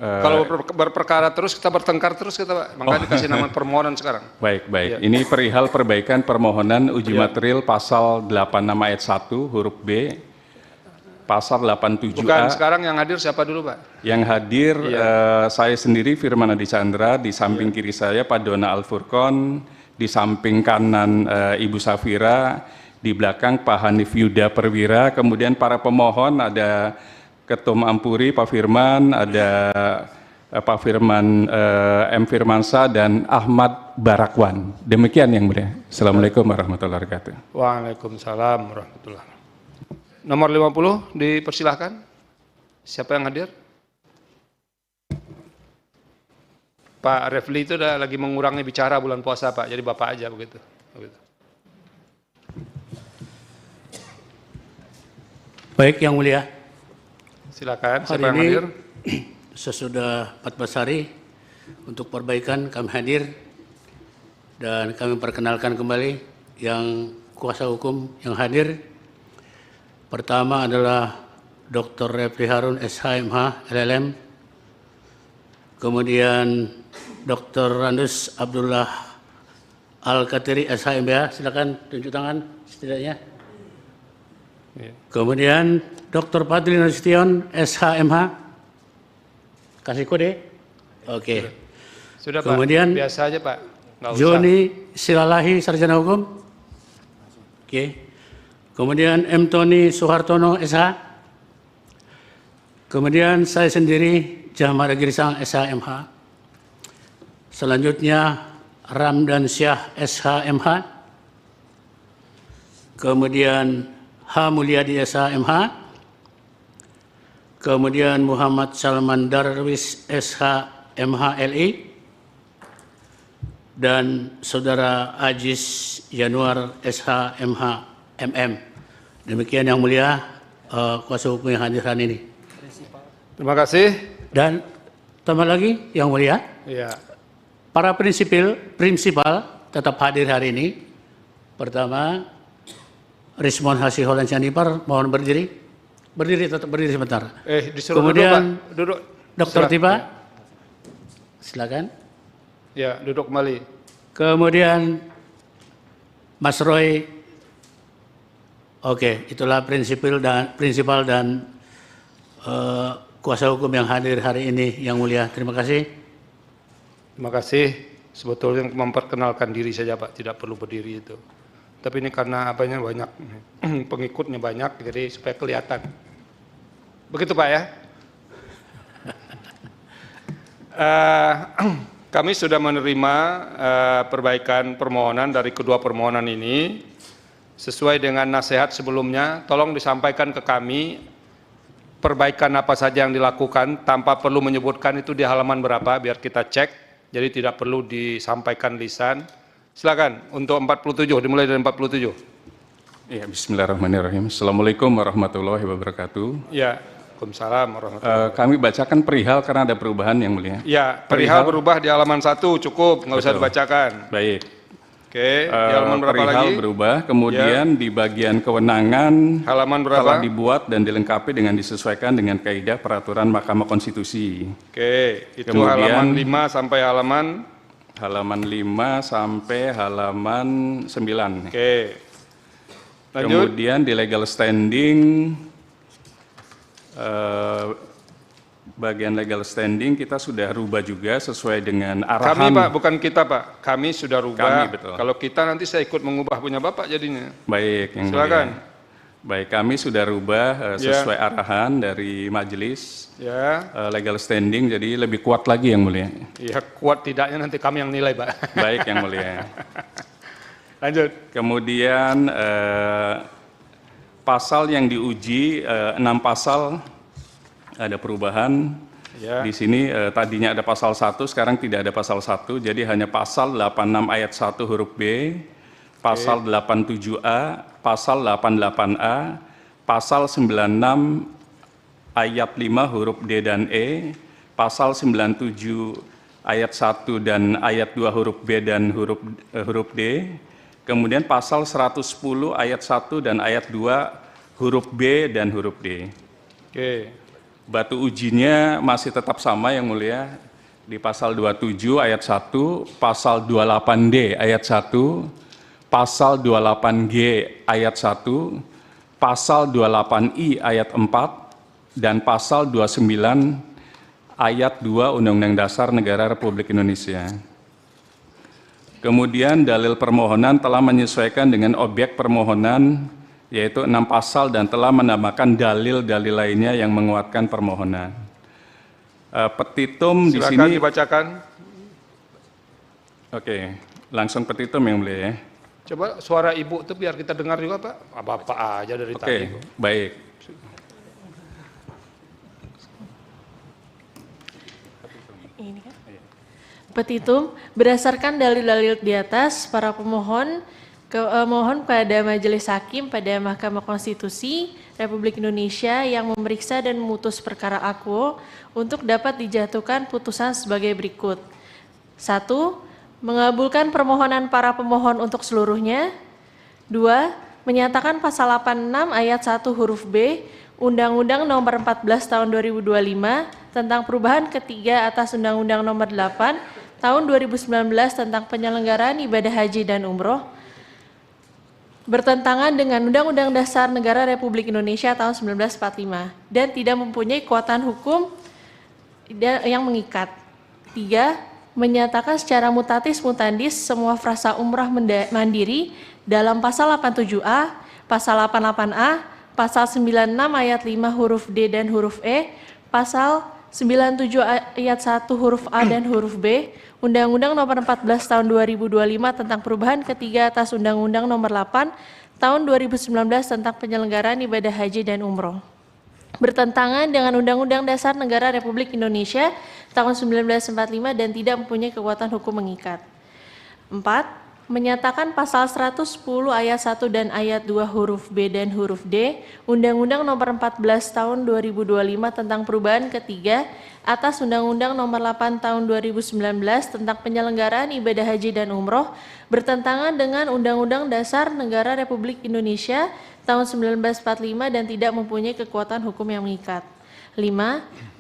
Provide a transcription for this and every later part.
Kalau berperkara terus, kita bertengkar terus, kita Pak. Makanya dikasih nama permohonan sekarang. Baik. Ya. Ini perihal perbaikan permohonan uji material pasal 86 ayat 1 huruf B, pasal 87A. Bukan, sekarang yang hadir siapa dulu Pak? Yang hadir saya sendiri Firman Adi Chandra, di samping kiri saya Pak Dona Al-Furqon, di samping kanan Ibu Safira, di belakang Pak Hanif Yuda Perwira, kemudian para pemohon ada Ketum Ampuri Pak Firman, ada Pak Firman M. Firmansyah dan Ahmad Barakwan. Demikian yang mulia. Assalamualaikum warahmatullahi wabarakatuh. Waalaikumsalam warahmatullahi wabarakatuh. Nomor 50 dipersilahkan. Siapa yang hadir? Pak Refli itu udah lagi mengurangi bicara bulan puasa Pak, jadi Bapak aja begitu. Baik yang mulia. Silakan, siapa Hari yang ini hadir? sesudah 14 hari untuk perbaikan kami hadir dan kami perkenalkan kembali yang kuasa hukum yang hadir. Pertama adalah Dr. Refli Harun SHMH LLM, kemudian Dr. Randus Abdullah Al-Katiri SHMBH, silakan tunjuk tangan setidaknya. Kemudian Dr. Fadli Nasution SHMH, kasih kode. Oke. Sudah Pak, Kemudian biasa aja Pak. Nggak usah. Joni Silalahi, sarjana hukum. Oke. Kemudian M. Tony Soehartono SH. Kemudian saya sendiri Jahmar Girisang SHMH. Selanjutnya Ramdan Syah SHMH. Kemudian H. Mulyadi SHMH. Kemudian Muhammad Salman Darwis SHMH LI. Dan Saudara Ajis Januar SHMH MM. Demikian yang mulia kuasa hukum yang hadir hari ini. Terima kasih. Dan tambah lagi yang mulia, Ya. para prinsipal tetap hadir hari ini. Pertama, Rismon Hasih Holan Sianipar, mohon berdiri. Berdiri, tetap berdiri sebentar. Disuruh Kemudian duduk Pak. Duduk. Dr. Silakan. Tiba, silakan. Ya, duduk kembali. Kemudian Mas Roy. Oke, itulah prinsipal dan kuasa hukum yang hadir hari ini yang mulia. Terima kasih. Terima kasih. Sebetulnya memperkenalkan diri saja Pak, tidak perlu berdiri itu. Tapi ini karena apanya banyak, pengikutnya banyak, jadi supaya kelihatan. Begitu Pak ya? Kami sudah menerima perbaikan permohonan dari kedua permohonan ini. Sesuai dengan nasihat sebelumnya, tolong disampaikan ke kami perbaikan apa saja yang dilakukan tanpa perlu menyebutkan itu di halaman berapa, biar kita cek. Jadi tidak perlu disampaikan lisan. Silakan untuk 47, dimulai dari 47. Ya, bismillahirrahmanirrahim. Assalamualaikum warahmatullahi wabarakatuh. Ya, Waalaikumsalam warahmatullahi wabarakatuh. Kami bacakan perihal karena ada perubahan yang mulia. Ya, perihal berubah di halaman 1 cukup, nggak usah dibacakan. Baik. Oke, di halaman berapa perihal lagi? berubah, kemudian di bagian kewenangan Halaman berapa? telah dibuat dan dilengkapi dengan disesuaikan dengan kaidah peraturan Mahkamah Konstitusi. Oke, itu Kemudian, halaman 5 sampai halaman 5 sampai halaman 9. Oke. Lanjut. Kemudian di legal standing, bagian legal standing kita sudah rubah juga sesuai dengan arahan. Kami Pak, bukan kita Pak. Kami sudah rubah. Kami, betul. Kalau kita nanti saya ikut mengubah punya Bapak jadinya. Baik, yang Silakan. mulia. Baik, kami sudah rubah sesuai arahan dari majelis Ya. legal standing, jadi lebih kuat lagi yang mulia. Ya, kuat tidaknya nanti kami yang nilai Pak. Baik yang mulia. Lanjut. Kemudian pasal yang diuji 6 pasal ada perubahan. Ya. Di sini tadinya ada pasal 1, sekarang tidak ada pasal 1, jadi hanya pasal 86 ayat 1 huruf B, pasal 87A, pasal 88A, pasal 96 ayat 5 huruf D dan E, pasal 97 ayat 1 dan ayat 2 huruf B dan huruf D, kemudian pasal 110 ayat 1 dan ayat 2 huruf B dan huruf D. Oke. Batu ujinya masih tetap sama Yang Mulia, di pasal 27 ayat 1, pasal 28D ayat 1, pasal 28G ayat 1, pasal 28I ayat 4, dan pasal 29 ayat 2 Undang-Undang Dasar Negara Republik Indonesia. Kemudian dalil permohonan telah menyesuaikan dengan objek permohonan, yaitu 6 pasal, dan telah menambahkan dalil-dalil lainnya yang menguatkan permohonan. Petitum di Silakan sini. dibacakan. Oke, langsung petitum Yang Mulia ya. Coba suara Ibu itu biar kita dengar juga, Pak. Bapak aja dari tadi. Oke, baik. Ini kan? Petitum, berdasarkan dalil-dalil di atas, para pemohon mohon pada Majelis Hakim pada Mahkamah Konstitusi Republik Indonesia yang memeriksa dan memutus perkara akuo untuk dapat dijatuhkan putusan sebagai berikut. 1. Mengabulkan permohonan para pemohon untuk seluruhnya. 2. Menyatakan pasal 86 ayat 1 huruf B Undang-Undang Nomor 14 Tahun 2025 tentang perubahan ketiga atas Undang-Undang Nomor 8 Tahun 2019 tentang penyelenggaraan ibadah haji dan umroh bertentangan dengan Undang-Undang Dasar Negara Republik Indonesia tahun 1945 dan tidak mempunyai kekuatan hukum yang mengikat. 3. Menyatakan secara mutatis mutandis semua frasa umrah mandiri dalam pasal 87A, pasal 88A, pasal 96 ayat 5 huruf D dan huruf E, pasal 97 ayat 1 huruf A dan huruf B, Undang-Undang Nomor 14 Tahun 2025 tentang perubahan ketiga atas Undang-Undang Nomor 8 Tahun 2019 tentang penyelenggaraan ibadah haji dan umroh. Bertentangan dengan Undang-Undang Dasar Negara Republik Indonesia tahun 1945 dan tidak mempunyai kekuatan hukum mengikat. 4. Menyatakan pasal 110 ayat 1 dan ayat 2 huruf B dan huruf D Undang-Undang Nomor 14 Tahun 2025 tentang perubahan ketiga atas Undang-Undang Nomor 8 Tahun 2019 tentang penyelenggaraan ibadah haji dan umroh bertentangan dengan Undang-Undang Dasar Negara Republik Indonesia tahun 1945 dan tidak mempunyai kekuatan hukum yang mengikat. 5.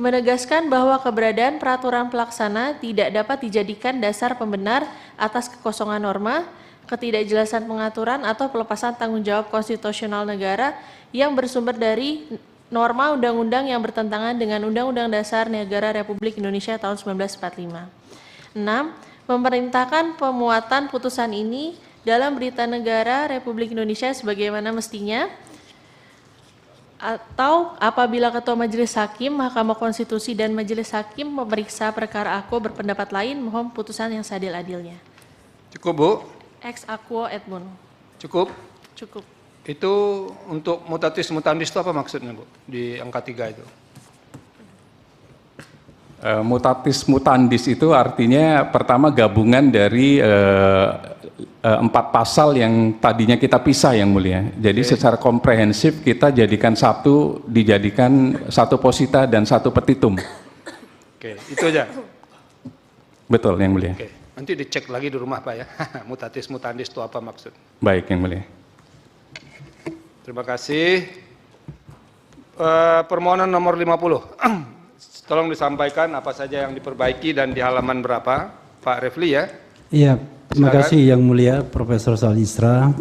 Menegaskan bahwa keberadaan peraturan pelaksana tidak dapat dijadikan dasar pembenar atas kekosongan norma, ketidakjelasan pengaturan atau pelepasan tanggung jawab konstitusional negara yang bersumber dari norma undang-undang yang bertentangan dengan Undang-Undang Dasar Negara Republik Indonesia tahun 1945. 6. Memerintahkan pemuatan putusan ini dalam Berita Negara Republik Indonesia sebagaimana mestinya, atau apabila Ketua Majelis Hakim, Mahkamah Konstitusi dan Majelis Hakim memeriksa perkara akuo berpendapat lain, mohon putusan yang seadil-adilnya. Cukup, Bu? Ex aquo et bono. Cukup? Cukup. Itu untuk mutatis mutandis itu apa maksudnya, Bu? Di angka 3 itu. Mutatis mutandis itu artinya pertama gabungan dari 4 pasal yang tadinya kita pisah Yang Mulia. Jadi secara komprehensif kita dijadikan satu posita dan satu petitum. Oke, itu aja. Betul Yang Mulia. Oke, nanti dicek lagi di rumah, Pak ya. Mutatis mutandis itu apa maksud? Baik Yang Mulia. Terima kasih. Permohonan nomor 50. Tolong disampaikan apa saja yang diperbaiki dan di halaman berapa, Pak Refli ya. Iya, terima kasih Yang Mulia Profesor Salistra,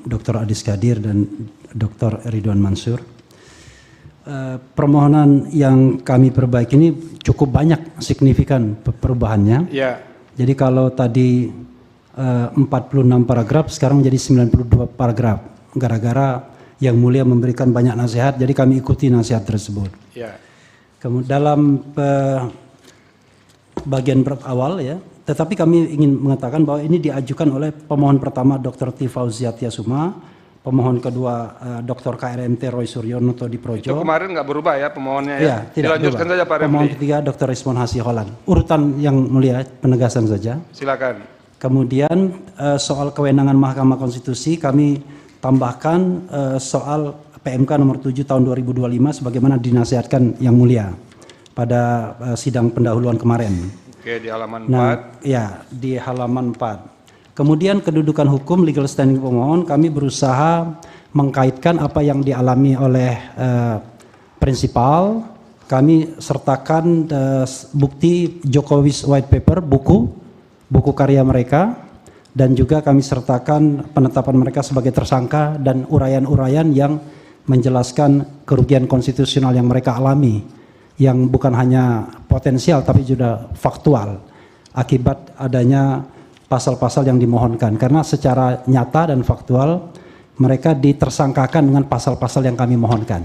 Dr. Adis Kadir dan Dr. Ridwan Mansur. Permohonan yang kami perbaiki ini cukup banyak signifikan perubahannya. Ya. Jadi kalau tadi 46 paragraf sekarang menjadi 92 paragraf. Gara-gara Yang Mulia memberikan banyak nasihat, jadi kami ikuti nasihat tersebut. Ya. Kemudian dalam bagian awal ya, tetapi kami ingin mengatakan bahwa ini diajukan oleh pemohon pertama Dr. T. Fauziah Tiasuma, pemohon kedua Dr. KRMT Roy Suryono Todi Projo. Itu kemarin nggak berubah ya pemohonnya ya? Ya, tidak Dilanjutkan berubah. saja Pak Refli. Pemohon ketiga Dr. Ismon Hasiholan. Urutan Yang Mulia penegasan saja. Silakan. Kemudian soal kewenangan Mahkamah Konstitusi kami tambahkan soal PMK nomor 7 tahun 2025 sebagaimana dinasihatkan Yang Mulia pada sidang pendahuluan kemarin. Oke, di halaman 4. Nah, ya, di halaman 4. Kemudian kedudukan hukum legal standing pemohon kami berusaha mengkaitkan apa yang dialami oleh prinsipal, kami sertakan bukti Jokowi's White Paper, buku karya mereka, dan juga kami sertakan penetapan mereka sebagai tersangka dan uraian-uraian yang menjelaskan kerugian konstitusional yang mereka alami, yang bukan hanya potensial tapi juga faktual akibat adanya pasal-pasal yang dimohonkan. Karena secara nyata dan faktual mereka ditersangkakan dengan pasal-pasal yang kami mohonkan.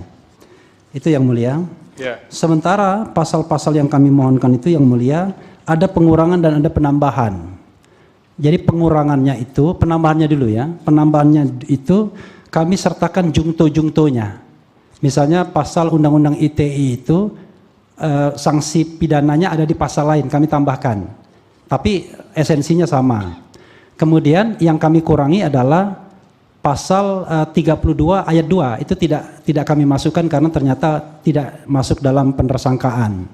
Itu yang mulia. Ya. Sementara pasal-pasal yang kami mohonkan itu yang mulia ada pengurangan dan ada penambahan. Jadi pengurangannya itu, penambahannya dulu ya. Penambahannya itu kami sertakan jungto-jungtonya. Misalnya pasal Undang-Undang ITE itu sanksi pidananya ada di pasal lain, kami tambahkan. Tapi esensinya sama. Kemudian yang kami kurangi adalah pasal 32 ayat 2 itu tidak kami masukkan karena ternyata tidak masuk dalam penersangkaan.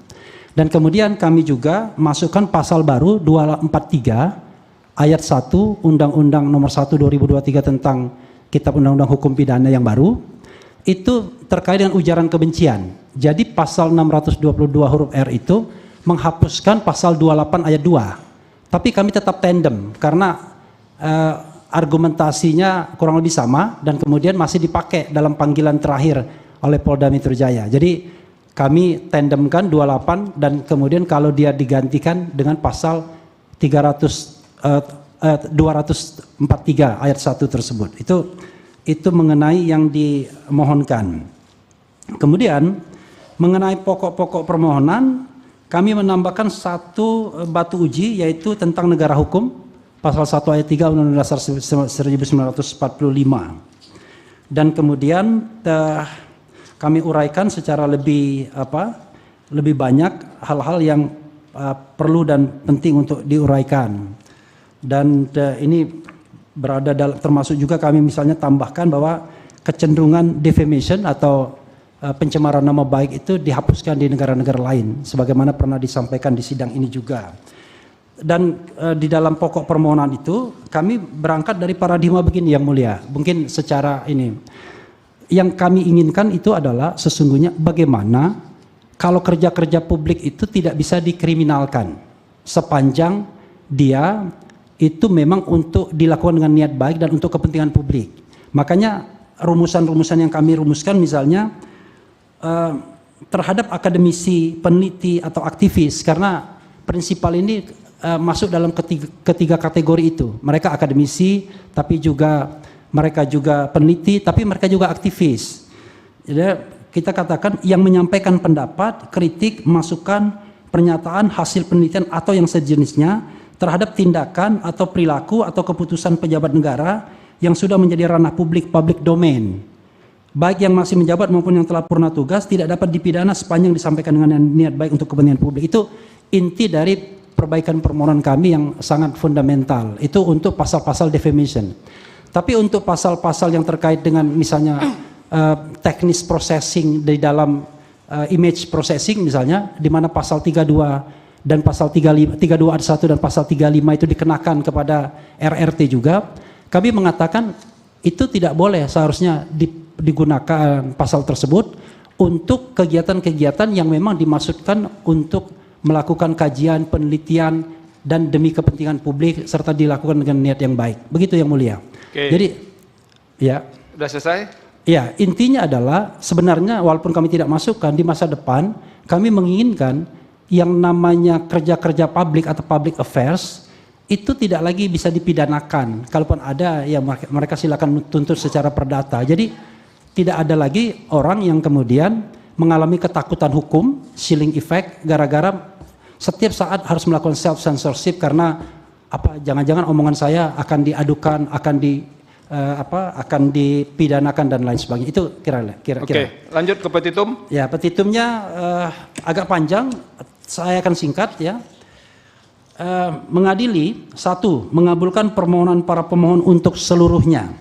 Dan kemudian kami juga masukkan pasal baru 243 ayat 1 Undang-Undang Nomor 1 2023 tentang Kitab Undang-Undang Hukum Pidana yang baru, itu terkait dengan ujaran kebencian. Jadi pasal 622 huruf R itu menghapuskan pasal 28 ayat 2. Tapi kami tetap tandem karena argumentasinya kurang lebih sama dan kemudian masih dipakai dalam panggilan terakhir oleh Polda Metro Jaya. Jadi kami tandemkan 28 dan kemudian kalau dia digantikan dengan pasal 243 ayat 1 tersebut. Itu mengenai yang dimohonkan. Kemudian mengenai pokok-pokok permohonan kami menambahkan satu batu uji yaitu tentang negara hukum pasal 1 ayat 3 Undang-Undang Dasar 1945. Dan kemudian kami uraikan secara lebih banyak hal-hal yang perlu dan penting untuk diuraikan. Dan ini berada dalam, termasuk juga kami misalnya tambahkan bahwa kecenderungan defamation atau pencemaran nama baik itu dihapuskan di negara-negara lain sebagaimana pernah disampaikan di sidang ini juga. Dan di dalam pokok permohonan itu kami berangkat dari paradigma begini yang mulia. Mungkin secara ini yang kami inginkan itu adalah sesungguhnya bagaimana kalau kerja-kerja publik itu tidak bisa dikriminalkan sepanjang dia itu memang untuk dilakukan dengan niat baik dan untuk kepentingan publik. Makanya rumusan-rumusan yang kami rumuskan misalnya terhadap akademisi, peneliti atau aktivis, karena prinsipal ini masuk dalam ketiga kategori itu. Mereka akademisi, tapi juga mereka juga peneliti, tapi mereka juga aktivis. Jadi kita katakan yang menyampaikan pendapat, kritik, masukan, pernyataan, hasil penelitian atau yang sejenisnya terhadap tindakan atau perilaku atau keputusan pejabat negara yang sudah menjadi ranah publik, public domain. Baik yang masih menjabat maupun yang telah purna tugas tidak dapat dipidana sepanjang disampaikan dengan niat baik untuk kepentingan publik. Itu inti dari perbaikan permohonan kami yang sangat fundamental. Itu untuk pasal-pasal defamation. Tapi untuk pasal-pasal yang terkait dengan misalnya teknis processing di dalam image processing misalnya, di mana pasal 32 dan pasal 32 ayat 1 dan pasal 35 itu dikenakan kepada RRT juga, kami mengatakan itu tidak boleh seharusnya digunakan pasal tersebut untuk kegiatan-kegiatan yang memang dimaksudkan untuk melakukan kajian, penelitian, dan demi kepentingan publik serta dilakukan dengan niat yang baik. Begitu yang mulia. Oke. Jadi, ya. Sudah selesai? Ya, intinya adalah sebenarnya walaupun kami tidak masukkan di masa depan, kami menginginkan yang namanya kerja-kerja publik atau public affairs itu tidak lagi bisa dipidanakan. Kalaupun ada, ya mereka silakan tuntut secara perdata. Jadi tidak ada lagi orang yang kemudian mengalami ketakutan hukum, chilling effect, gara-gara setiap saat harus melakukan self censorship karena apa? Jangan-jangan omongan saya akan diadukan, akan dipidanakan dan lain sebagainya. Itu kira-kira. Oke, lanjut ke petitum. Ya, petitumnya agak panjang. Saya akan singkat ya. Mengadili, 1. Mengabulkan permohonan para pemohon untuk seluruhnya.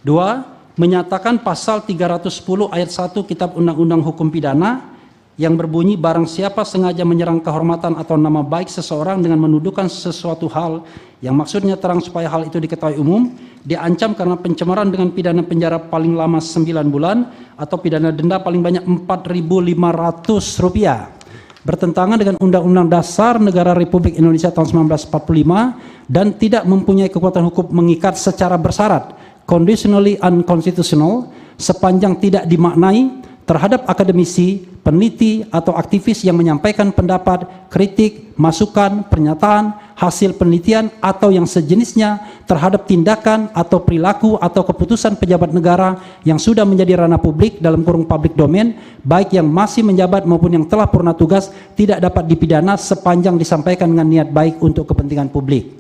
2. Menyatakan pasal 310 ayat 1 Kitab Undang-Undang Hukum Pidana yang berbunyi barang siapa sengaja menyerang kehormatan atau nama baik seseorang dengan menuduhkan sesuatu hal yang maksudnya terang supaya hal itu diketahui umum, diancam karena pencemaran dengan pidana penjara paling lama 9 bulan atau pidana denda paling banyak Rp4.500, bertentangan dengan Undang-Undang Dasar Negara Republik Indonesia tahun 1945 dan tidak mempunyai kekuatan hukum mengikat secara bersyarat, conditionally unconstitutional, sepanjang tidak dimaknai terhadap akademisi, peneliti, atau aktivis yang menyampaikan pendapat, kritik, masukan, pernyataan, hasil penelitian, atau yang sejenisnya terhadap tindakan atau perilaku atau keputusan pejabat negara yang sudah menjadi ranah publik dalam kurung public domain, baik yang masih menjabat maupun yang telah purna tugas, tidak dapat dipidana sepanjang disampaikan dengan niat baik untuk kepentingan publik.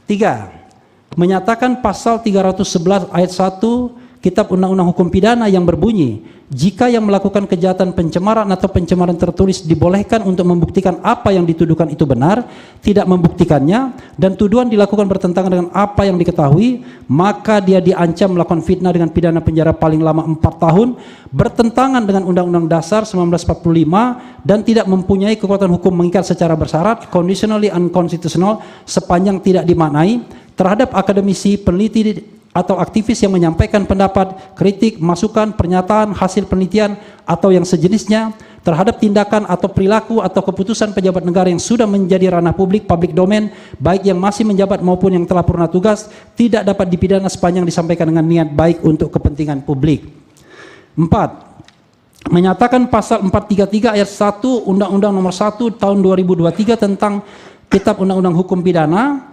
3. Menyatakan pasal 311 ayat 1 Kitab Undang-Undang Hukum Pidana yang berbunyi, jika yang melakukan kejahatan pencemaran atau pencemaran tertulis dibolehkan untuk membuktikan apa yang dituduhkan itu benar, tidak membuktikannya, dan tuduhan dilakukan bertentangan dengan apa yang diketahui, maka dia diancam melakukan fitnah dengan pidana penjara paling lama 4 tahun, bertentangan dengan Undang-Undang Dasar 1945, dan tidak mempunyai kekuatan hukum mengikat secara bersyarat, conditionally unconstitutional, sepanjang tidak dimaknai, terhadap akademisi, peneliti, atau aktivis yang menyampaikan pendapat, kritik, masukan, pernyataan, hasil penelitian, atau yang sejenisnya terhadap tindakan atau perilaku atau keputusan pejabat negara yang sudah menjadi ranah publik, public domain, baik yang masih menjabat maupun yang telah purna tugas, tidak dapat dipidana sepanjang disampaikan dengan niat baik untuk kepentingan publik. 4. Menyatakan pasal 433 ayat 1 Undang-Undang Nomor 1 Tahun 2023 tentang Kitab Undang-Undang Hukum Pidana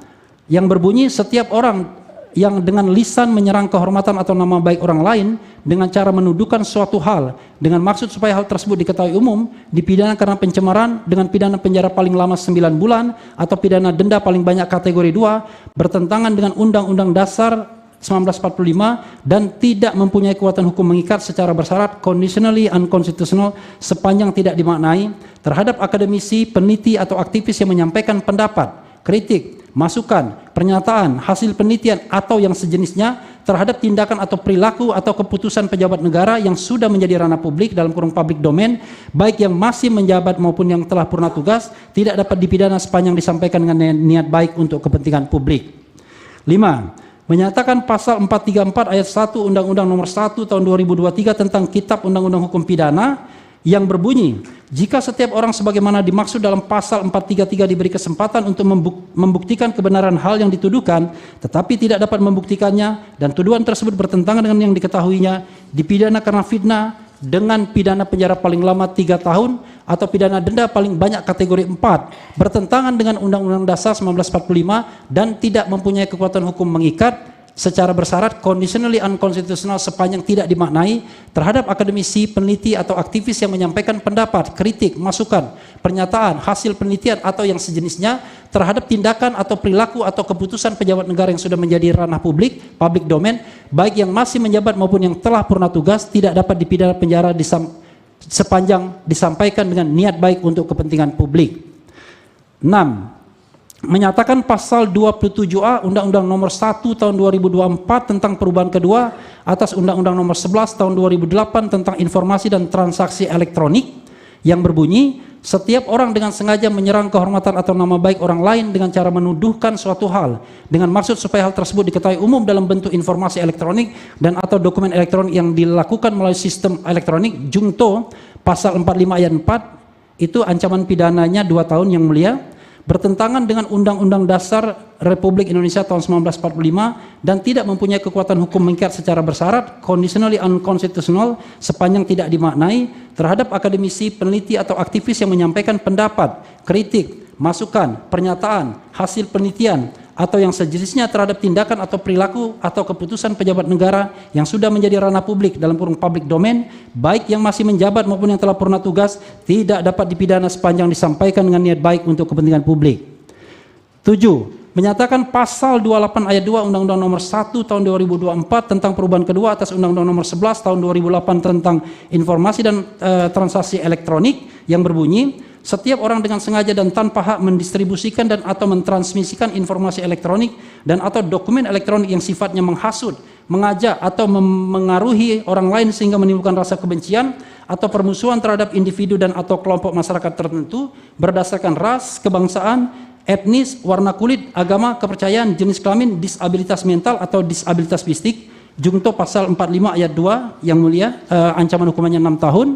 yang berbunyi, setiap orang yang dengan lisan menyerang kehormatan atau nama baik orang lain dengan cara menuduhkan suatu hal dengan maksud supaya hal tersebut diketahui umum, dipidana karena pencemaran dengan pidana penjara paling lama 9 bulan atau pidana denda paling banyak kategori 2, bertentangan dengan Undang-Undang Dasar 1945 dan tidak mempunyai kekuatan hukum mengikat secara bersyarat, conditionally unconstitutional, sepanjang tidak dimaknai terhadap akademisi, peneliti, atau aktivis yang menyampaikan pendapat, kritik, masukan, pernyataan, hasil penelitian, atau yang sejenisnya terhadap tindakan atau perilaku atau keputusan pejabat negara yang sudah menjadi ranah publik dalam kurung public domain, baik yang masih menjabat maupun yang telah purna tugas, tidak dapat dipidana sepanjang disampaikan dengan niat baik untuk kepentingan publik. 5. Menyatakan pasal 434 ayat 1 Undang-Undang Nomor 1 Tahun 2023 tentang Kitab Undang-Undang Hukum Pidana yang berbunyi, jika setiap orang sebagaimana dimaksud dalam pasal 433 diberi kesempatan untuk membuktikan kebenaran hal yang dituduhkan, tetapi tidak dapat membuktikannya, dan tuduhan tersebut bertentangan dengan yang diketahuinya, dipidana karena fitnah dengan pidana penjara paling lama 3 tahun atau pidana denda paling banyak kategori 4, bertentangan dengan Undang-Undang Dasar 1945 dan tidak mempunyai kekuatan hukum mengikat secara bersyarat, conditionally unconstitutional, sepanjang tidak dimaknai terhadap akademisi, peneliti, atau aktivis yang menyampaikan pendapat, kritik, masukan, pernyataan, hasil penelitian, atau yang sejenisnya terhadap tindakan atau perilaku atau keputusan pejabat negara yang sudah menjadi ranah publik, public domain, baik yang masih menjabat maupun yang telah purna tugas, tidak dapat dipidana penjara sepanjang disampaikan dengan niat baik untuk kepentingan publik. 6. Menyatakan pasal 27A Undang-Undang Nomor 1 Tahun 2024 tentang perubahan kedua atas Undang-Undang Nomor 11 Tahun 2008 tentang informasi dan transaksi elektronik yang berbunyi, setiap orang dengan sengaja menyerang kehormatan atau nama baik orang lain dengan cara menuduhkan suatu hal dengan maksud supaya hal tersebut diketahui umum dalam bentuk informasi elektronik dan atau dokumen elektronik yang dilakukan melalui sistem elektronik, Jungto pasal 45 ayat 4, itu ancaman pidananya 2 tahun yang mulia, bertentangan dengan Undang-Undang Dasar Republik Indonesia tahun 1945 dan tidak mempunyai kekuatan hukum mengikat secara bersyarat, conditionally unconstitutional, sepanjang tidak dimaknai terhadap akademisi, peneliti, atau aktivis yang menyampaikan pendapat, kritik, masukan, pernyataan, hasil penelitian, atau yang sejenisnya terhadap tindakan atau perilaku atau keputusan pejabat negara yang sudah menjadi ranah publik dalam kurung public domain, baik yang masih menjabat maupun yang telah purna tugas, tidak dapat dipidana sepanjang disampaikan dengan niat baik untuk kepentingan publik. 7. Menyatakan pasal 28 ayat 2 Undang-Undang Nomor 1 Tahun 2024 tentang perubahan kedua atas Undang-Undang Nomor 11 Tahun 2008 tentang informasi dan transaksi elektronik yang berbunyi, setiap orang dengan sengaja dan tanpa hak mendistribusikan dan atau mentransmisikan informasi elektronik dan atau dokumen elektronik yang sifatnya menghasut, mengajak atau mengaruhi orang lain sehingga menimbulkan rasa kebencian atau permusuhan terhadap individu dan atau kelompok masyarakat tertentu berdasarkan ras, kebangsaan, etnis, warna kulit, agama, kepercayaan, jenis kelamin, disabilitas mental atau disabilitas fisik. Junto pasal 45 ayat 2 yang mulia, ancaman hukumannya 6 tahun.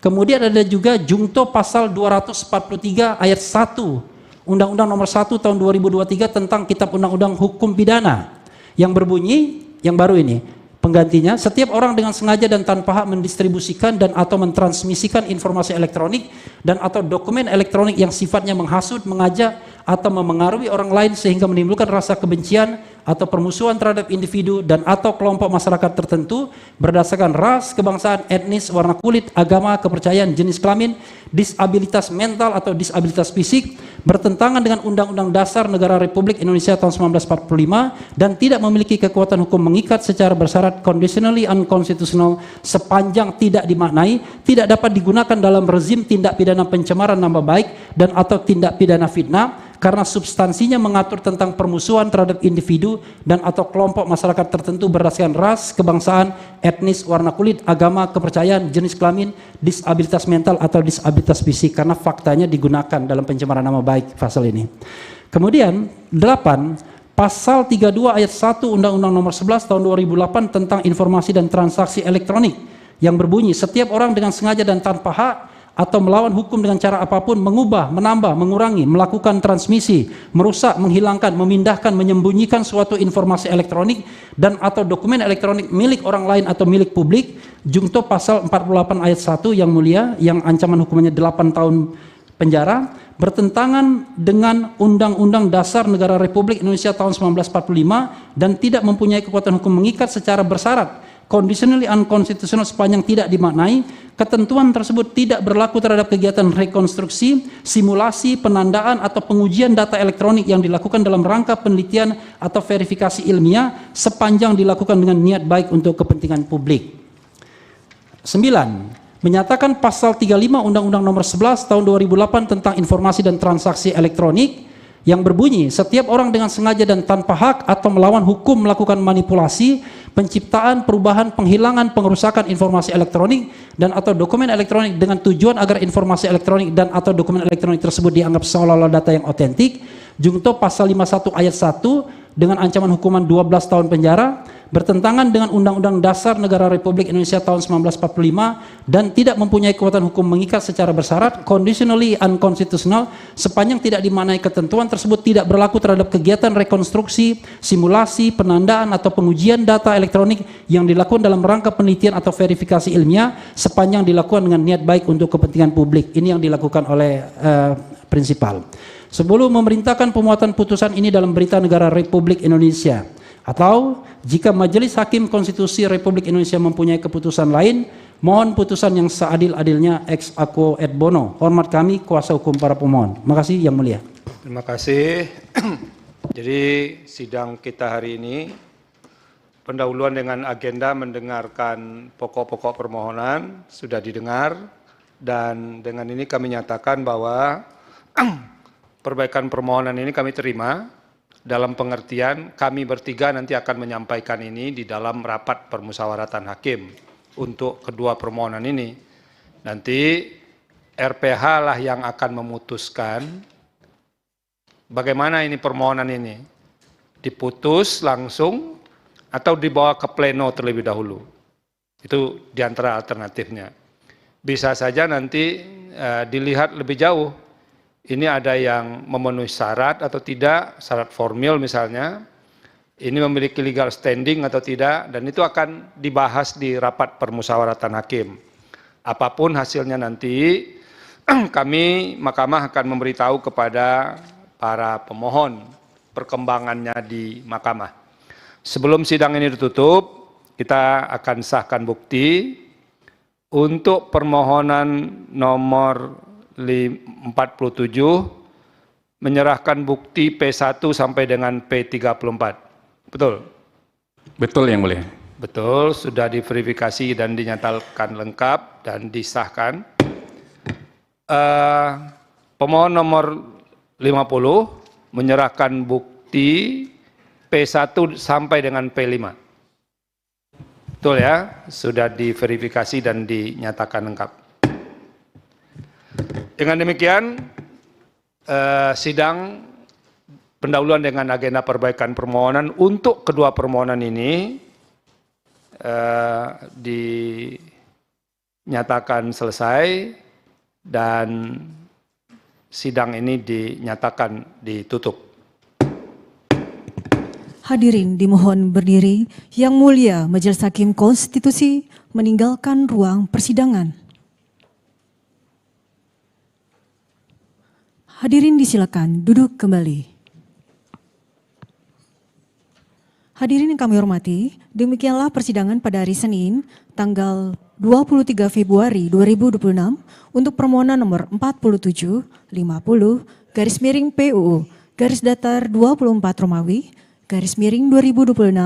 Kemudian ada juga junto pasal 243 ayat 1 Undang-Undang nomor 1 tahun 2023 tentang Kitab Undang-Undang Hukum Pidana yang berbunyi, yang baru ini, penggantinya, setiap orang dengan sengaja dan tanpa hak mendistribusikan dan atau mentransmisikan informasi elektronik dan atau dokumen elektronik yang sifatnya menghasut, mengajak atau memengaruhi orang lain sehingga menimbulkan rasa kebencian atau permusuhan terhadap individu dan atau kelompok masyarakat tertentu berdasarkan ras, kebangsaan, etnis, warna kulit, agama, kepercayaan, jenis kelamin, disabilitas mental atau disabilitas fisik, bertentangan dengan Undang-Undang Dasar Negara Republik Indonesia tahun 1945 dan tidak memiliki kekuatan hukum mengikat secara bersyarat conditionally unconstitutional sepanjang tidak dimaknai, tidak dapat digunakan dalam rezim tindak pidana pencemaran nama baik dan atau tindak pidana fitnah karena substansinya mengatur tentang permusuhan terhadap individu dan atau kelompok masyarakat tertentu berdasarkan ras, kebangsaan, etnis, warna kulit, agama, kepercayaan, jenis kelamin, disabilitas mental atau disabilitas fisik karena faktanya digunakan dalam pencemaran nama baik pasal ini. Kemudian 8 pasal 32 ayat 1 Undang-Undang nomor 11 tahun 2008 tentang informasi dan transaksi elektronik yang berbunyi setiap orang dengan sengaja dan tanpa hak atau melawan hukum dengan cara apapun mengubah, menambah, mengurangi, melakukan transmisi, merusak, menghilangkan, memindahkan, menyembunyikan suatu informasi elektronik dan atau dokumen elektronik milik orang lain atau milik publik, junto pasal 48 ayat 1 yang mulia yang ancaman hukumannya 8 tahun penjara, bertentangan dengan Undang-Undang Dasar Negara Republik Indonesia tahun 1945 dan tidak mempunyai kekuatan hukum mengikat secara bersyarat, conditionally unconstitutional sepanjang tidak dimaknai. Ketentuan tersebut tidak berlaku terhadap kegiatan rekonstruksi, simulasi, penandaan atau pengujian data elektronik yang dilakukan dalam rangka penelitian atau verifikasi ilmiah sepanjang dilakukan dengan niat baik untuk kepentingan publik. 9. Menyatakan pasal 35 Undang-Undang nomor 11 tahun 2008 tentang informasi dan transaksi elektronik yang berbunyi setiap orang dengan sengaja dan tanpa hak atau melawan hukum melakukan manipulasi, penciptaan, perubahan, penghilangan, pengerusakan informasi elektronik dan atau dokumen elektronik dengan tujuan agar informasi elektronik dan atau dokumen elektronik tersebut dianggap seolah-olah data yang otentik, junto pasal 51 ayat 1 dengan ancaman hukuman 12 tahun penjara, bertentangan dengan Undang-Undang Dasar Negara Republik Indonesia tahun 1945 dan tidak mempunyai kekuatan hukum mengikat secara bersyarat, conditionally unconstitutional sepanjang tidak dimaknai. Ketentuan tersebut tidak berlaku terhadap kegiatan rekonstruksi, simulasi, penandaan atau pengujian data elektronik yang dilakukan dalam rangka penelitian atau verifikasi ilmiah sepanjang dilakukan dengan niat baik untuk kepentingan publik. Ini yang dilakukan oleh prinsipal. Sebelum memerintahkan pemuatan putusan ini dalam Berita Negara Republik Indonesia, atau jika Majelis Hakim Konstitusi Republik Indonesia mempunyai keputusan lain, mohon putusan yang seadil-adilnya ex aequo et bono. Hormat kami, kuasa hukum para pemohon. Terima kasih Yang Mulia. Terima kasih. Jadi sidang kita hari ini pendahuluan dengan agenda mendengarkan pokok-pokok permohonan sudah didengar, dan dengan ini kami nyatakan bahwa perbaikan permohonan ini kami terima dalam pengertian kami bertiga nanti akan menyampaikan ini di dalam rapat permusyawaratan hakim untuk kedua permohonan ini. Nanti RPH lah yang akan memutuskan bagaimana ini permohonan ini, diputus langsung atau dibawa ke pleno terlebih dahulu. Itu diantara alternatifnya. Bisa saja nanti dilihat lebih jauh. Ini ada yang memenuhi syarat atau tidak, syarat formil misalnya, ini memiliki legal standing atau tidak, dan itu akan dibahas di rapat permusyawaratan hakim. Apapun hasilnya nanti, kami Mahkamah akan memberitahu kepada para pemohon perkembangannya di Mahkamah. Sebelum sidang ini ditutup, kita akan sahkan bukti untuk permohonan nomor 47 menyerahkan bukti P1 sampai dengan P34. Betul? Betul Yang Mulia. Betul, sudah diverifikasi dan dinyatakan lengkap dan disahkan. Pemohon nomor 50 menyerahkan bukti P1 sampai dengan P5. Betul ya, sudah diverifikasi dan dinyatakan lengkap. Dengan demikian, sidang pendahuluan dengan agenda perbaikan permohonan untuk kedua permohonan ini dinyatakan selesai dan sidang ini dinyatakan ditutup. Hadirin dimohon berdiri. Yang Mulia Majelis Hakim Konstitusi meninggalkan ruang persidangan. Hadirin disilakan duduk kembali. Hadirin yang kami hormati, demikianlah persidangan pada hari Senin, tanggal 23 Februari 2026 untuk permohonan nomor 4750/PUU _24 Romawi _2026